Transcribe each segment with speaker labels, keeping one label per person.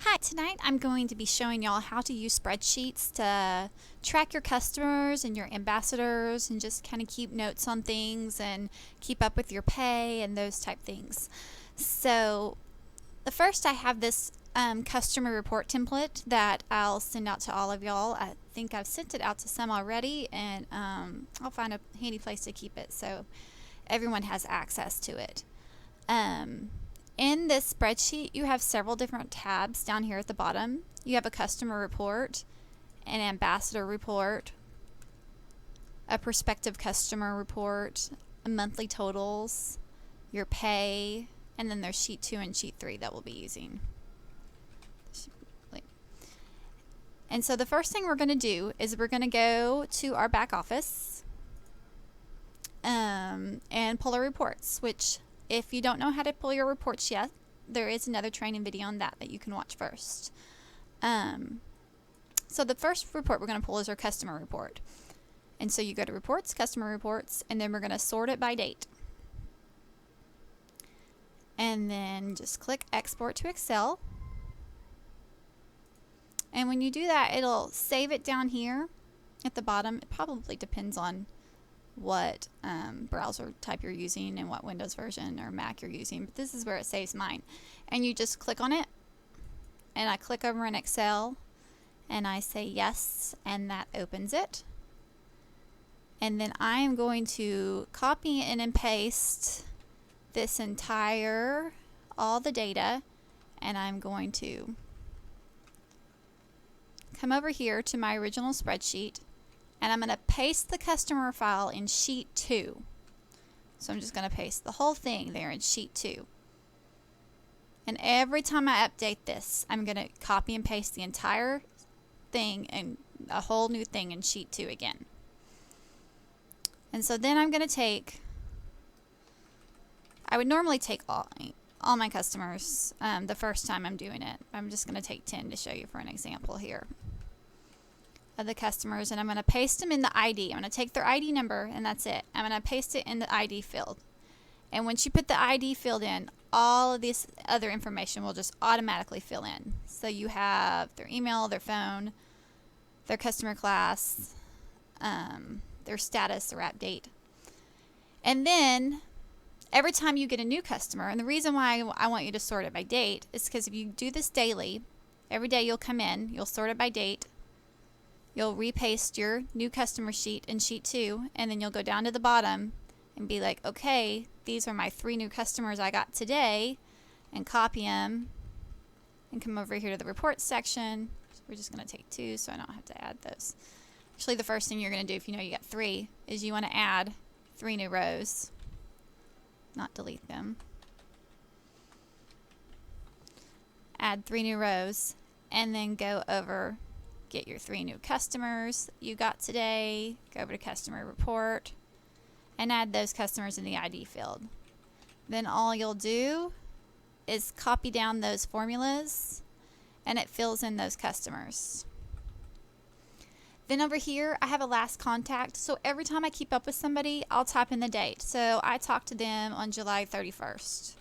Speaker 1: Hi, tonight I'm going to be showing y'all how to use spreadsheets to track your customers and your ambassadors and just kind of keep notes on things and keep up with your pay and those type things. So the first, I have this customer report template that I'll send out to all of y'all. I think I've sent it out to some already, and I'll find a handy place to keep it so everyone has access to it. In this spreadsheet, you have several different tabs down here at the bottom. You have a customer report, an ambassador report, a prospective customer report, a monthly totals, your pay, and then there's sheet 2 and sheet 3 that we'll be using. And so the first thing we're going to do is we're going to go to our back office and pull our reports, which if you don't know how to pull your reports yet, there is another training video on that you can watch first. So the first report we're going to pull is our customer report. And so you go to reports, customer reports, and then we're going to sort it by date. And then just click export to Excel. And when you do that, it'll save it down here at the bottom. It probably depends on what browser type you're using and what Windows version or Mac you're using, but this is where it saves mine. And you just click on it, and I click over in Excel and I say yes, and that opens it. And then I am going to copy and paste this entire, all the data, and I'm going to come over here to my original spreadsheet, and I'm going to paste the customer file in sheet 2. So I'm just going to paste the whole thing there in sheet 2. And every time I update this, I'm going to copy and paste the entire thing and a whole new thing in sheet 2 again. And so then I'm going to take, I would normally take all my customers the first time I'm doing it. I'm just going to take 10 to show you for an example here of the customers, and I'm going to paste them in the ID. I'm going to take their ID number, and that's it. I'm going to paste it in the ID field. And once you put the ID field in, all of this other information will just automatically fill in. So you have their email, their phone, their customer class, their status, their app date. And then every time you get a new customer, and the reason why I want you to sort it by date is because if you do this daily, every day you'll come in, you'll sort it by date, you'll repaste your new customer sheet in sheet 2, and then you'll go down to the bottom and be like, okay, these are my 3 new customers I got today, and copy them and come over here to the reports section. So we're just going to take 2 so I don't have to add those. Actually, the first thing you're going to do if you know you got 3 is you want to add 3 new rows, not delete them. Add 3 new rows, and then go over, get your 3 new customers you got today, go over to customer report, and add those customers in the ID field. Then all you'll do is copy down those formulas, and it fills in those customers. Then over here, I have a last contact. So every time I keep up with somebody, I'll type in the date. So I talked to them on July 31st.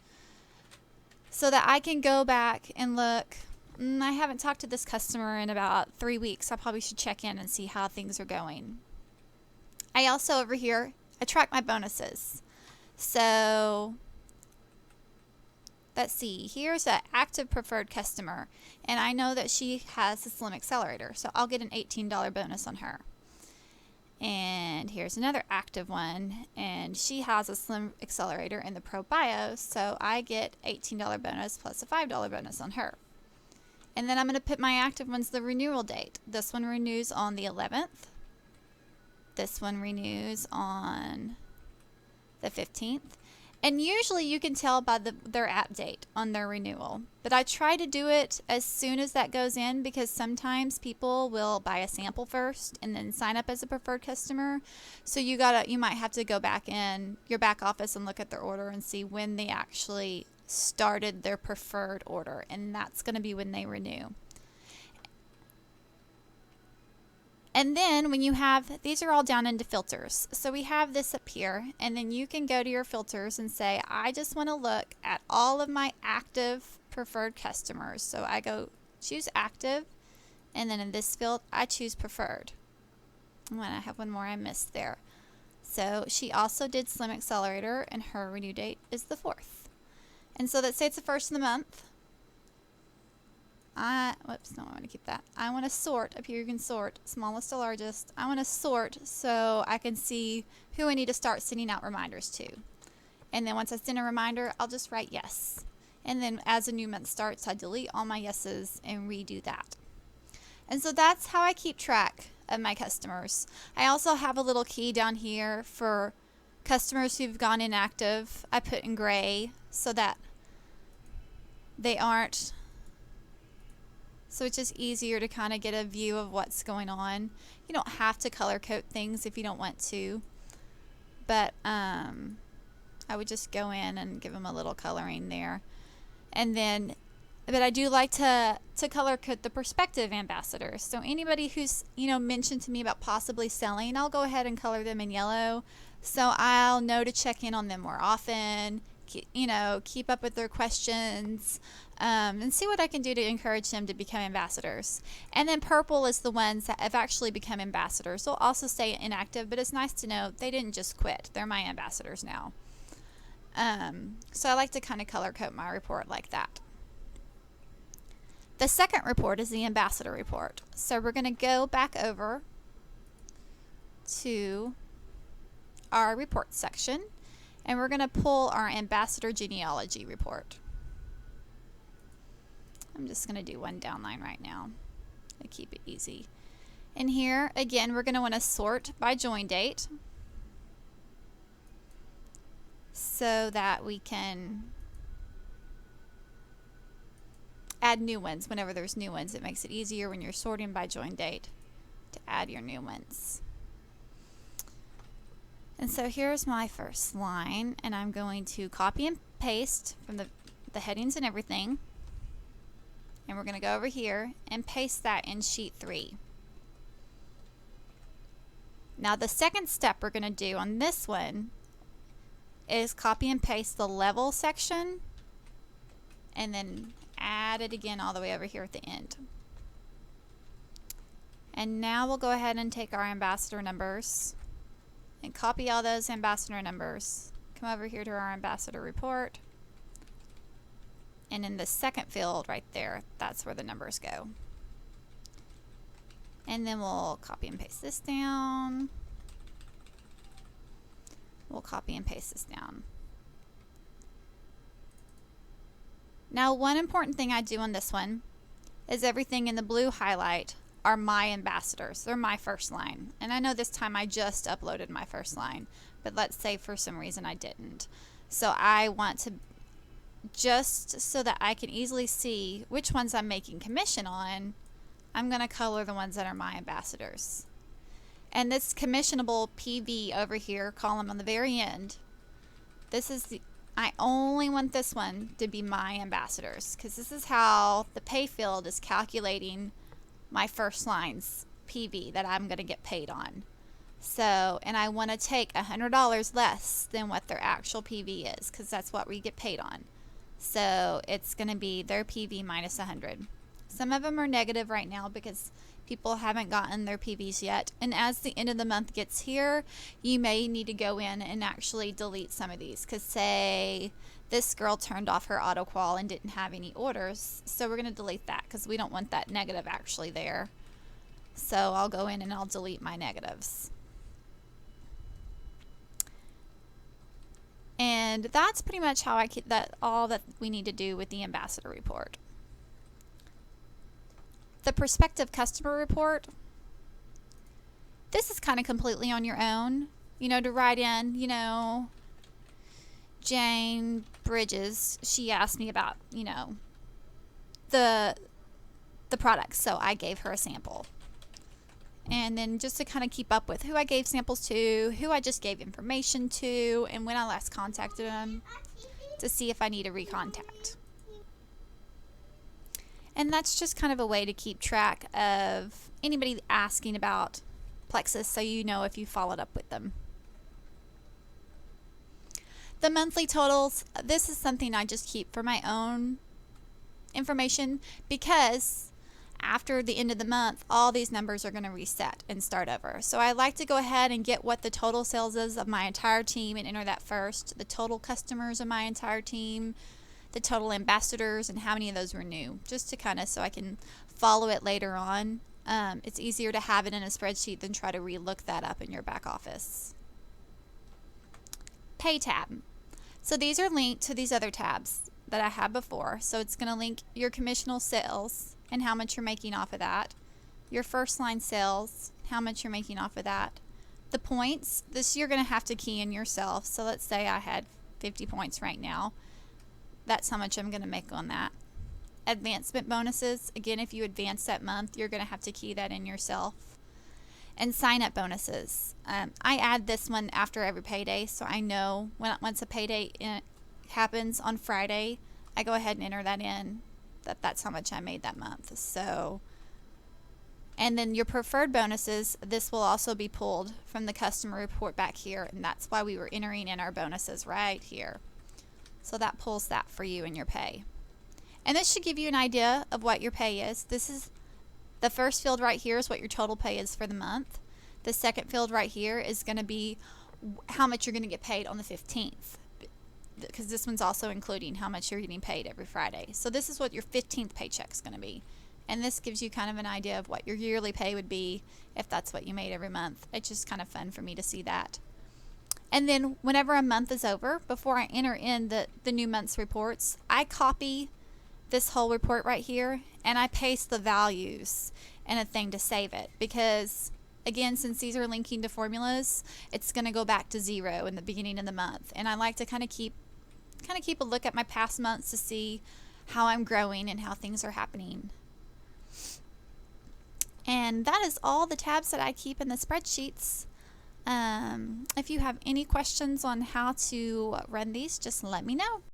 Speaker 1: So that I can go back and look, I haven't talked to this customer in about 3 weeks. I probably should check in and see how things are going. I also over here, I track my bonuses. So let's see, here's an active preferred customer, and I know that she has a Slim Accelerator, so I'll get an $18 bonus on her. And here's another active one, and she has a Slim Accelerator in the Pro Bio, so I get $18 bonus plus a $5 bonus on her. And then I'm going to put my active ones the renewal date. This one renews on the 11th. This one renews on the 15th. And usually you can tell by their app date on their renewal. But I try to do it as soon as that goes in, because sometimes people will buy a sample first and then sign up as a preferred customer. So you might have to go back in your back office and look at their order and see when they actually started their preferred order, and that's going to be when they renew. And then when you have, these are all down into filters. So we have this up here, and then you can go to your filters and say, I just want to look at all of my active preferred customers. So I go choose active, and then in this field I choose preferred. And I have one more I missed there. So she also did Slim Accelerator, and her renew date is the 4th. And so let's say it's the 1st of the month. I want to keep that. I want to sort. Up here you can sort smallest to largest. I want to sort so I can see who I need to start sending out reminders to. And then once I send a reminder, I'll just write yes. And then as a new month starts, I delete all my yeses and redo that. And so that's how I keep track of my customers. I also have a little key down here for customers who've gone inactive. I put in gray so that they aren't. So it's just easier to kind of get a view of what's going on. You don't have to color code things if you don't want to. But I would just go in and give them a little coloring there. And then, but I do like to color code the prospective ambassadors. So anybody who's, mentioned to me about possibly selling, I'll go ahead and color them in yellow. So I'll know to check in on them more often, keep up with their questions, and see what I can do to encourage them to become ambassadors. And then purple is the ones that have actually become ambassadors. They'll also stay inactive, but it's nice to know they didn't just quit. They're my ambassadors now. So I like to kind of color code my report like that. The second report is the ambassador report. So we're going to go back over to our report section, and we're going to pull our ambassador genealogy report. I'm just going to do one downline right now to keep it easy. And here, again, we're going to want to sort by join date so that we can add new ones whenever there's new ones. It makes it easier when you're sorting by join date to add your new ones. And so here's my first line, and I'm going to copy and paste from the headings and everything. And we're going to go over here and paste that in sheet 3. Now the second step we're going to do on this one is copy and paste the level section and then add it again all the way over here at the end. And now we'll go ahead and take our ambassador numbers and copy all those ambassador numbers. Come over here to our ambassador report. And in the second field right there, that's where the numbers go. And then we'll copy and paste this down. We'll copy and paste this down. Now, one important thing I do on this one is everything in the blue highlight are my ambassadors. They're my first line. And I know this time I just uploaded my first line, but let's say for some reason I didn't. So I want to, just so that I can easily see which ones I'm making commission on, I'm going to color the ones that are my ambassadors. And this commissionable PV over here, column on the very end, this is I only want this one to be my ambassadors, because this is how the pay field is calculating my first line's PV that I'm going to get paid on. So, and I want to take $100 less than what their actual PV is, because that's what we get paid on. So it's going to be their PV minus 100. Some of them are negative right now because people haven't gotten their PVs yet. And as the end of the month gets here, you may need to go in and actually delete some of these. Because say this girl turned off her auto qual and didn't have any orders. So we're going to delete that because we don't want that negative actually there. So I'll go in and I'll delete my negatives. And that's pretty much how I keep that, all that we need to do with the ambassador report. The prospective customer report, this is kind of completely on your own, to write in, Jane Bridges, she asked me about, the products, so I gave her a sample. And then just to kind of keep up with who I gave samples to, who I just gave information to, and when I last contacted them to see if I need a recontact. And that's just kind of a way to keep track of anybody asking about Plexus, so you know if you followed up with them. The monthly totals, this is something I just keep for my own information, because after the end of the month, all these numbers are going to reset and start over. So I like to go ahead and get what the total sales is of my entire team and enter that first, the total customers of my entire team, the total ambassadors, and how many of those were new, just to kind of, so I can follow it later on. It's easier to have it in a spreadsheet than try to relook that up in your back office. Pay tab. So these are linked to these other tabs that I had before. So it's going to link your commissional sales and how much you're making off of that, your first line sales, how much you're making off of that, the points. This you're going to have to key in yourself. So let's say I had 50 points right now. That's how much I'm going to make on that. Advancement bonuses. Again, if you advance that month, you're going to have to key that in yourself. And sign-up bonuses. I add this one after every payday, so I know once a payday happens on Friday, I go ahead and enter that in, that's how much I made that month. So, and then your preferred bonuses, this will also be pulled from the customer report back here, and that's why we were entering in our bonuses right here. So that pulls that for you in your pay. And this should give you an idea of what your pay is. This is the first field right here is what your total pay is for the month. The second field right here is going to be how much you're going to get paid on the 15th, because this one's also including how much you're getting paid every Friday. So this is what your 15th paycheck is going to be. And this gives you kind of an idea of what your yearly pay would be if that's what you made every month. It's just kind of fun for me to see that. And then whenever a month is over, before I enter in the new month's reports, I copy this whole report right here and I paste the values in a thing to save it, because again, since these are linking to formulas, it's going to go back to 0 in the beginning of the month. And I like to kind of keep a look at my past months to see how I'm growing and how things are happening. And that is all the tabs that I keep in the spreadsheets. If you have any questions on how to run these, just let me know.